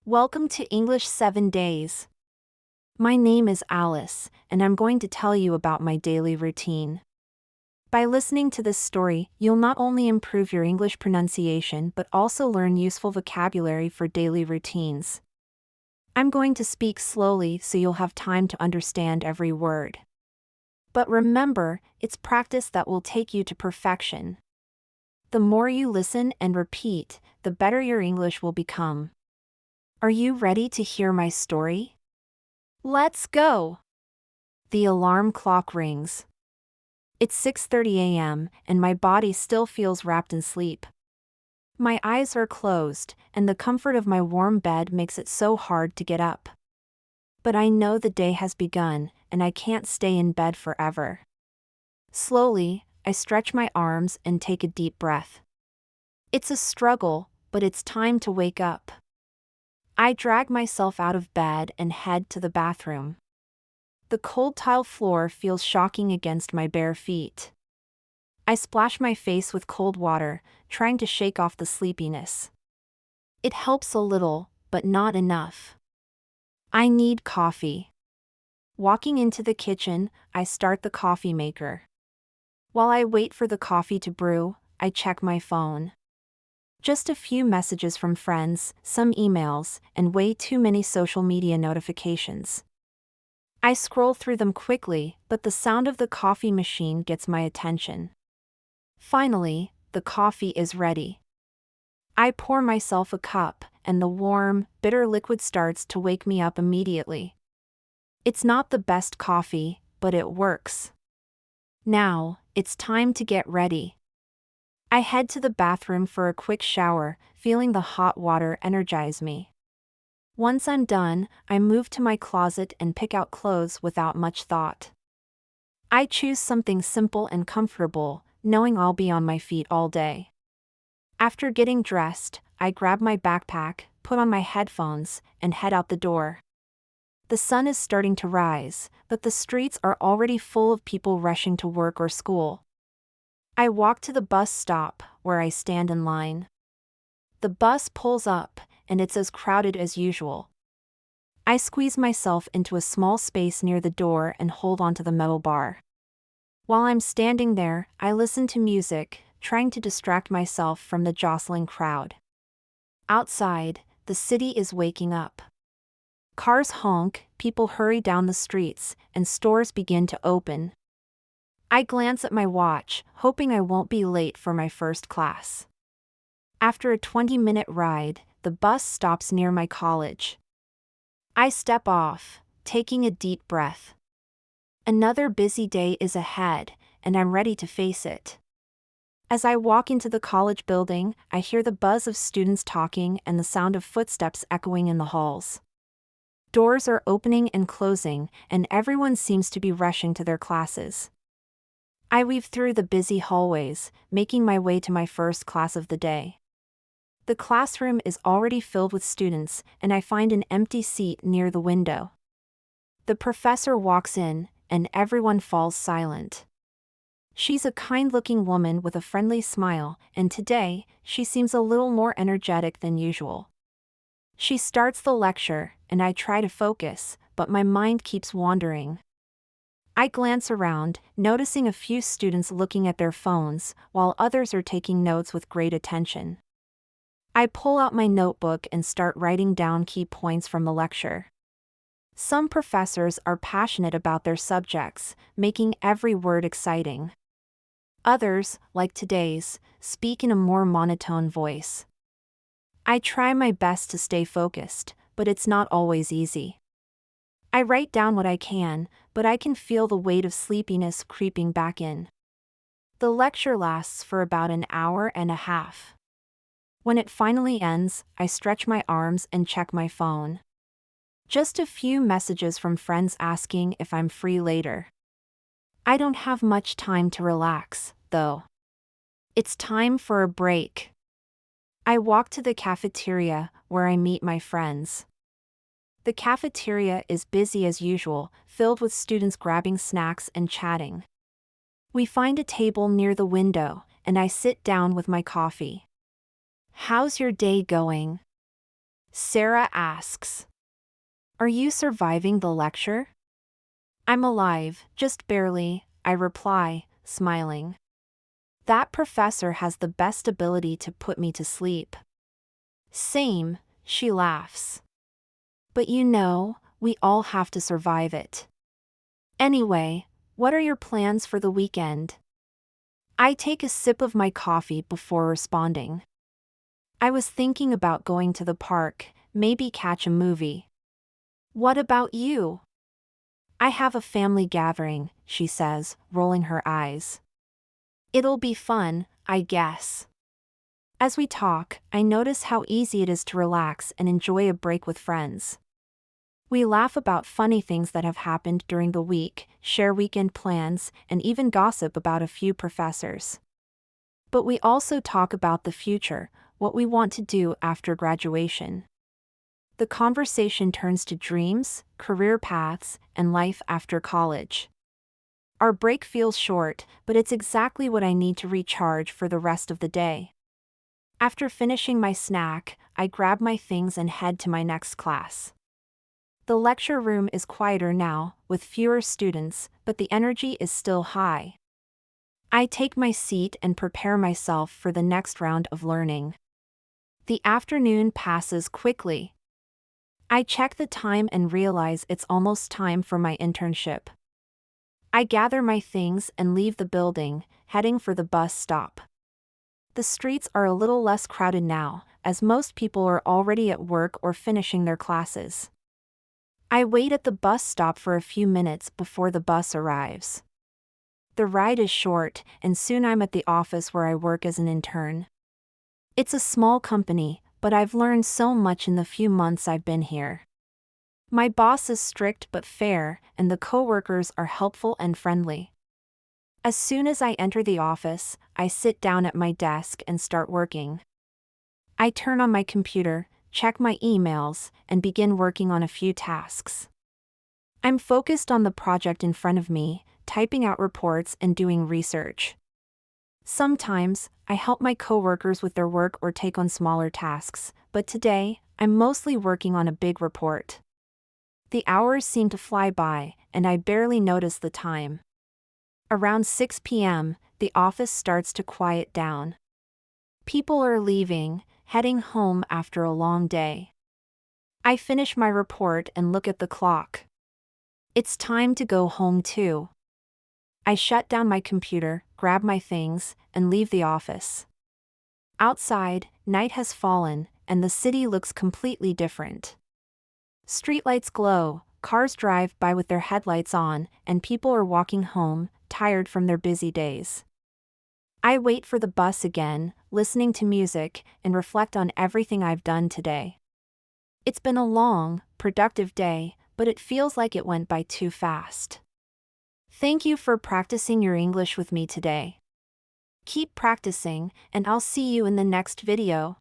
Welcome to English 7 Days. My name is Alice, and I'm going to tell you about my daily routine. By listening to this story, you'll not only improve your English pronunciation but also learn useful vocabulary for daily routines. I'm going to speak slowly so you'll have time to understand every word. But remember, it's practice that will take you to perfection. The more you listen and repeat, the better your English will become. Are you ready to hear my story? Let's go! The alarm clock rings. It's 6:30 a.m., and my body still feels wrapped in sleep. My eyes are closed, and the comfort of my warm bed makes it so hard to get up. But I know the day has begun, and I can't stay in bed forever. Slowly, I stretch my arms and take a deep breath. It's a struggle, but it's time to wake up. I drag myself out of bed and head to the bathroom. The cold tile floor feels shocking against my bare feet. I splash my face with cold water, trying to shake off the sleepiness. It helps a little, but not enough. I need coffee. Walking into the kitchen, I start the coffee maker. While I wait for the coffee to brew, I check my phone. Just a few messages from friends, some emails, and way too many social media notifications. I scroll through them quickly, but the sound of the coffee machine gets my attention. Finally, the coffee is ready. I pour myself a cup, and the warm, bitter liquid starts to wake me up immediately. It's not the best coffee, but it works. Now, it's time to get ready. I head to the bathroom for a quick shower, feeling the hot water energize me. Once I'm done, I move to my closet and pick out clothes without much thought. I choose something simple and comfortable, knowing I'll be on my feet all day. After getting dressed, I grab my backpack, put on my headphones, and head out the door. The sun is starting to rise, but the streets are already full of people rushing to work or school. I walk to the bus stop, where I stand in line. The bus pulls up, and it's as crowded as usual. I squeeze myself into a small space near the door and hold onto the metal bar. While I'm standing there, I listen to music, trying to distract myself from the jostling crowd. Outside, the city is waking up. Cars honk, people hurry down the streets, and stores begin to open. I glance at my watch, hoping I won't be late for my first class. After a 20-minute ride, the bus stops near my college. I step off, taking a deep breath. Another busy day is ahead, and I'm ready to face it. As I walk into the college building, I hear the buzz of students talking and the sound of footsteps echoing in the halls. Doors are opening and closing, and everyone seems to be rushing to their classes. I weave through the busy hallways, making my way to my first class of the day. The classroom is already filled with students, and I find an empty seat near the window. The professor walks in, and everyone falls silent. She's a kind-looking woman with a friendly smile, and today, she seems a little more energetic than usual. She starts the lecture, and I try to focus, but my mind keeps wandering. I glance around, noticing a few students looking at their phones, while others are taking notes with great attention. I pull out my notebook and start writing down key points from the lecture. Some professors are passionate about their subjects, making every word exciting. Others, like today's, speak in a more monotone voice. I try my best to stay focused, but it's not always easy. I write down what I can, but I can feel the weight of sleepiness creeping back in. The lecture lasts for about an hour and a half. When it finally ends, I stretch my arms and check my phone. Just a few messages from friends asking if I'm free later. I don't have much time to relax, though. It's time for a break. I walk to the cafeteria, where I meet my friends. The cafeteria is busy as usual, filled with students grabbing snacks and chatting. We find a table near the window, and I sit down with my coffee. How's your day going? Sarah asks. Are you surviving the lecture? I'm alive, just barely, I reply, smiling. That professor has the best ability to put me to sleep. Same, she laughs. But you know, we all have to survive it. Anyway, what are your plans for the weekend? I take a sip of my coffee before responding. I was thinking about going to the park, maybe catch a movie. What about you? I have a family gathering, she says, rolling her eyes. It'll be fun, I guess. As we talk, I notice how easy it is to relax and enjoy a break with friends. We laugh about funny things that have happened during the week, share weekend plans, and even gossip about a few professors. But we also talk about the future, what we want to do after graduation. The conversation turns to dreams, career paths, and life after college. Our break feels short, but it's exactly what I need to recharge for the rest of the day. After finishing my snack, I grab my things and head to my next class. The lecture room is quieter now, with fewer students, but the energy is still high. I take my seat and prepare myself for the next round of learning. The afternoon passes quickly. I check the time and realize it's almost time for my internship. I gather my things and leave the building, heading for the bus stop. The streets are a little less crowded now, as most people are already at work or finishing their classes. I wait at the bus stop for a few minutes before the bus arrives. The ride is short, and soon I'm at the office where I work as an intern. It's a small company, but I've learned so much in the few months I've been here. My boss is strict but fair, and the coworkers are helpful and friendly. As soon as I enter the office, I sit down at my desk and start working. I turn on my computer, check my emails, and begin working on a few tasks. I'm focused on the project in front of me, typing out reports and doing research. Sometimes, I help my coworkers with their work or take on smaller tasks, but today, I'm mostly working on a big report. The hours seem to fly by, and I barely notice the time. Around 6 p.m., the office starts to quiet down. People are leaving, heading home after a long day. I finish my report and look at the clock. It's time to go home too. I shut down my computer, grab my things, and leave the office. Outside, night has fallen, and the city looks completely different. Streetlights glow, cars drive by with their headlights on, and people are walking home, tired from their busy days. I wait for the bus again, listening to music, and reflect on everything I've done today. It's been a long, productive day, but it feels like it went by too fast. Thank you for practicing your English with me today. Keep practicing, and I'll see you in the next video.